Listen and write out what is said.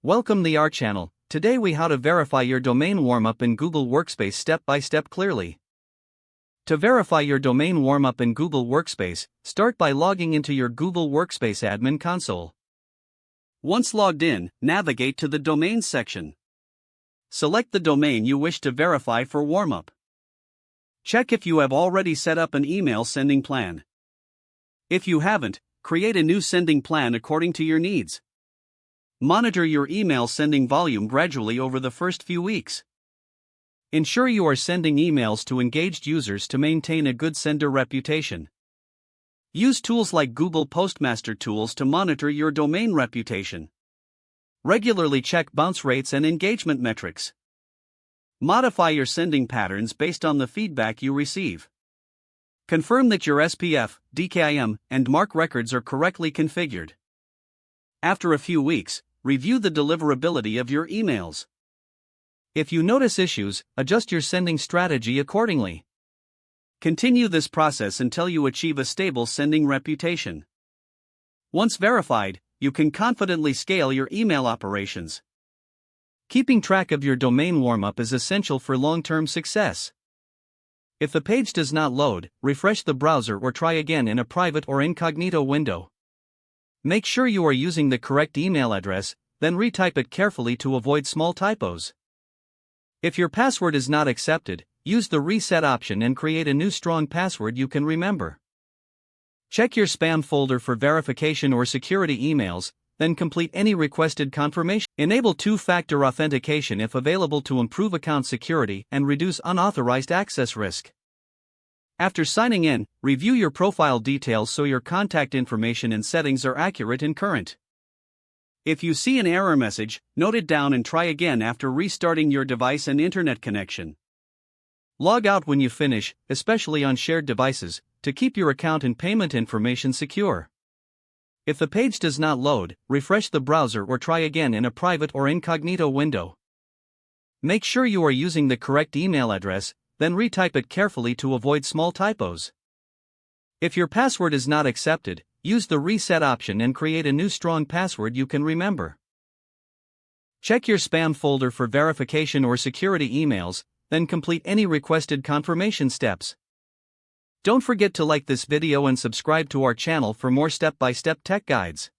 Welcome to our channel. Today we how to verify your domain Warmup in Google Workspace step by step clearly. To verify your domain Warmup in Google Workspace, start by logging into your Google Workspace admin console. Once logged in, navigate to the Domains section. Select the domain you wish to verify for Warmup. Check if you have already set up an email sending plan. If you haven't, create a new sending plan according to your needs. Monitor your email sending volume gradually over the first few weeks. Ensure you are sending emails to engaged users to maintain a good sender reputation. Use tools like Google Postmaster tools to monitor your domain reputation. Regularly check bounce rates and engagement metrics. Modify your sending patterns based on the feedback you receive. Confirm that your SPF, DKIM, and MARC records are correctly configured. After a few weeks, review the deliverability of your emails. If you notice issues, adjust your sending strategy accordingly. Continue this process until you achieve a stable sending reputation. Once verified, you can confidently scale your email operations. Keeping track of your domain Warmup is essential for long-term success. If the page does not load, refresh the browser or try again in a private or incognito window. Make sure you are using the correct email address, then retype it carefully to avoid small typos. If your password is not accepted, use the reset option and create a new strong password you can remember. Check your spam folder for verification or security emails, then complete any requested confirmation. Enable two-factor authentication if available to improve account security and reduce unauthorized access risk. After signing in, review your profile details so your contact information and settings are accurate and current. If you see an error message, note it down and try again after restarting your device and internet connection. Log out when you finish, especially on shared devices, to keep your account and payment information secure. If the page does not load, refresh the browser or try again in a private or incognito window. Make sure you are using the correct email address, then retype it carefully to avoid small typos. If your password is not accepted, use the reset option and create a new strong password you can remember. Check your spam folder for verification or security emails, then complete any requested confirmation steps. Don't forget to like this video and subscribe to our channel for more step-by-step tech guides.